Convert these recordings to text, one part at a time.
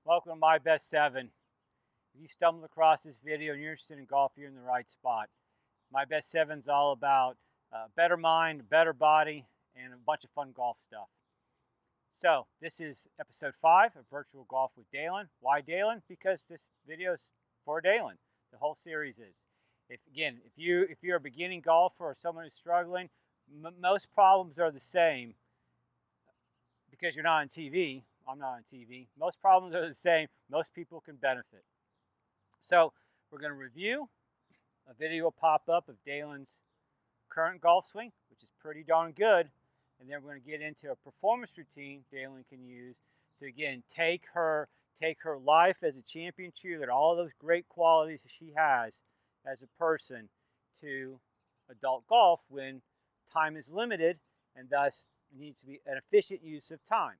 Welcome to My Best 7. If you stumbled across this video and you're interested in golf, you're in the right spot. My Best 7 is all about better mind, better body, and a bunch of fun golf stuff. So this is episode 5 of Virtual Golf with Deylon. Why Deylon? Because this video is for Deylon. The whole series is. If you're a beginning golfer or someone who's struggling, most problems are the same because you're not on TV. I'm not on TV. Most problems are the same. Most people can benefit. So we're going to review. A video will pop up of Deylon's current golf swing, which is pretty darn good. And then we're going to get into a performance routine Deylon can use to, again, take her life as a champion cheerleader, all those great qualities that she has as a person, to adult golf when time is limited and thus needs to be an efficient use of time.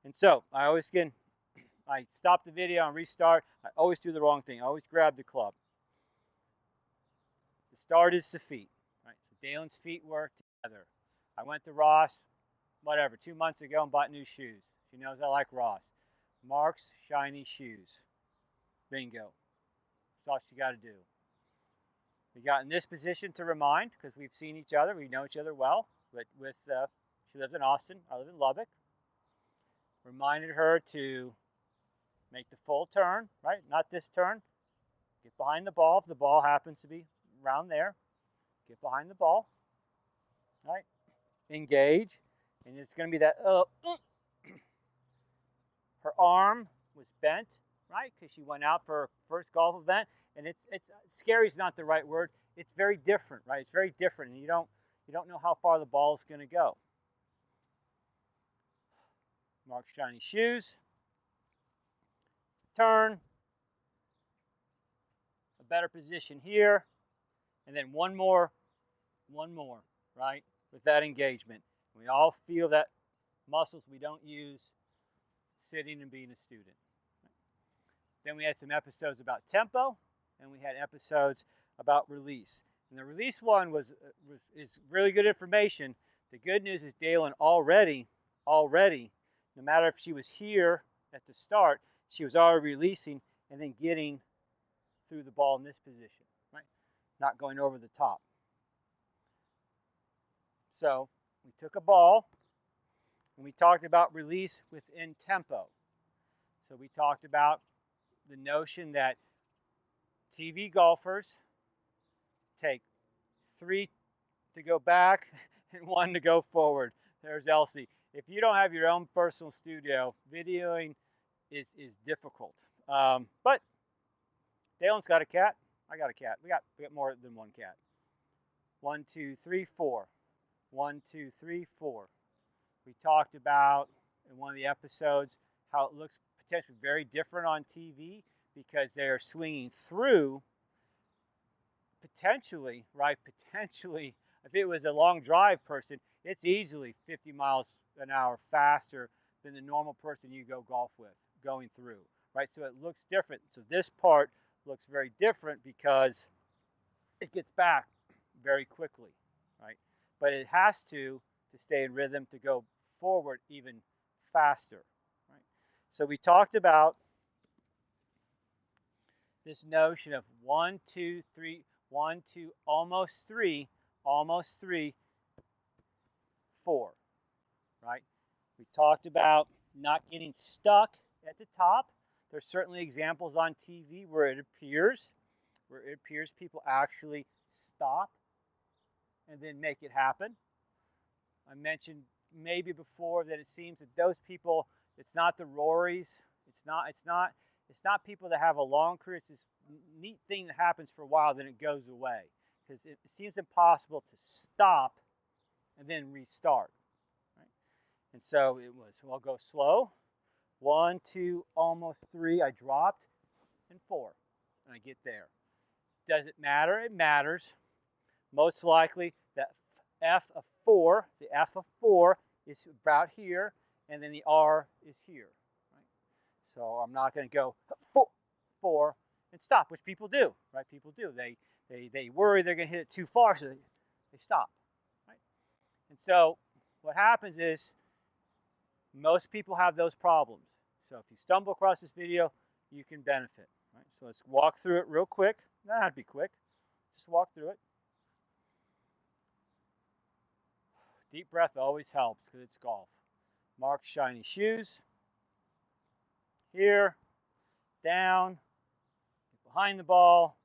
And so I stop the video and restart. I always do the wrong thing. I always grab the club. The start is the feet. Right? So Deylon's feet work together. I went to Ross, 2 months ago and bought new shoes. She knows I like Ross. Mark's shiny shoes. Bingo. That's all she got to do. We got in this position to remind, because we've seen each other. We know each other well. But she lives in Austin. I live in Lubbock. Reminded her to make the full turn, right? Not this turn. Get behind the ball. If the ball happens to be around there, get behind the ball, right? Engage. And it's going to be that, her arm was bent, right? Because she went out for her first golf event. And it's scary is not the right word. It's very different, right? It's very different. And you don't know how far the ball is going to go. Mark's shiny shoes. Turn. A better position here. And then one more, right? With that engagement. We all feel that muscles we don't use sitting and being a student. Then we had some episodes about tempo, and we had episodes about release. And the release one is really good information. The good news is Deylon already, no matter if she was here at the start, she was already releasing and then getting through the ball in this position, right? Not going over the top. So we took a ball and we talked about release within tempo. So we talked about the notion that TV golfers take 3 to go back and 1 to go forward. There's Elsie. If you don't have your own personal studio, videoing is difficult. But Deylon's got a cat. I got a cat. We got more than one cat. 1, 2, 3, 4. 1, 2, 3, 4. We talked about in one of the episodes how it looks potentially very different on TV because they are swinging through potentially, right? Potentially, if it was a long drive person, it's easily 50 miles an hour faster than the normal person you go golf with going through, right? So it looks different. So this part looks very different because it gets back very quickly, right? But it has to stay in rhythm to go forward even faster, right? So we talked about this notion of 1, 2, 3, 1, 2, almost 3, 4, right? We talked about not getting stuck at the top. There's certainly examples on TV where it appears people actually stop and then make it happen. I mentioned maybe before that it seems that those people, it's not the Rorys, it's not people that have a long career. It's this neat thing that happens for a while, then it goes away. Because it seems impossible to stop and then restart. Right? And so it was, so I'll go slow. 1, 2, almost 3, I dropped, and 4, and I get there. Does it matter? It matters. Most likely, that F of 4, the F of 4 is about here, and then the R is here. Right? So I'm not going to go 4 and stop, which people do, right? People do. They They worry they're going to hit it too far, so they stop. Right? And so what happens is most people have those problems. So if you stumble across this video, you can benefit. Right? So let's walk through it real quick. Not have to be quick. Just walk through it. Deep breath always helps because it's golf. Mark shiny shoes. Here, down, behind the ball.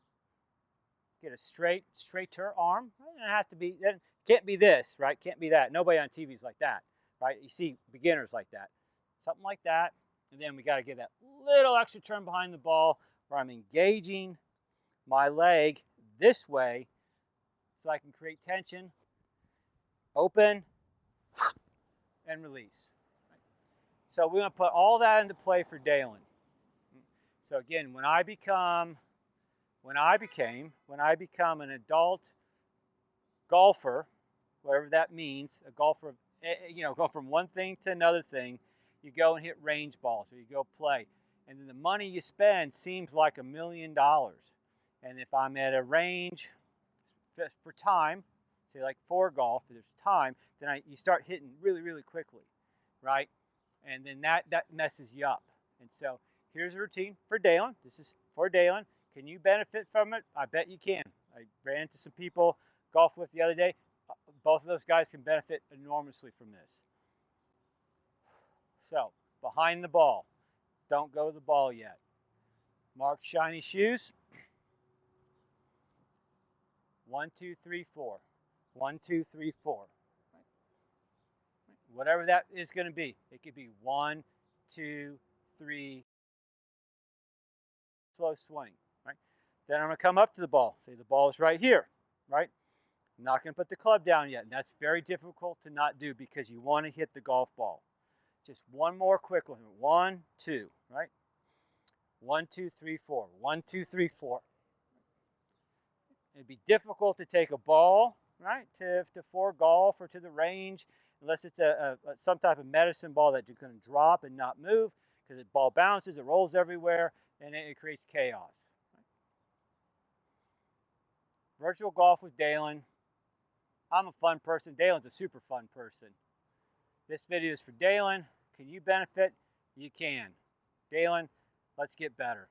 Get a straighter arm. It doesn't have to be. It can't be this, right? Can't be that. Nobody on TV is like that, right? You see beginners like that. Something like that. And then we got to get that little extra turn behind the ball where I'm engaging my leg this way so I can create tension, open, and release. So we're going to put all that into play for Deylon. So again, when I become an adult golfer, whatever that means, a golfer, go from one thing to another thing, you go and hit range balls or you go play. And then the money you spend seems like $1 million. And if I'm at a range for time, say like for golf, there's time, then you start hitting really, really quickly, right? And then that messes you up. And so here's a routine for Deylon. This is for Deylon. Can you benefit from it? I bet you can. I ran into some people golf with the other day. Both of those guys can benefit enormously from this. So, behind the ball. Don't go to the ball yet. Mark shiny shoes. 1, 2, 3, 4. 1, 2, 3, 4. Whatever that is going to be. It could be 1, 2, 3. Slow swing. Right? Then I'm going to come up to the ball. Say the ball is right here. Right? I'm not going to put the club down yet. And that's very difficult to not do because you want to hit the golf ball. Just one more quick one. 1, 2. Right? 1, 2, 3, 4. 1, 2, 3, 4. It'd be difficult to take a ball, right, for golf or to the range, unless it's some type of medicine ball that you're going to drop and not move, because the ball bounces, it rolls everywhere, and it creates chaos. Right? Virtual golf with Deylon. I'm a fun person. Deylon's a super fun person. This video is for Deylon. Can you benefit? You can. Deylon, let's get better.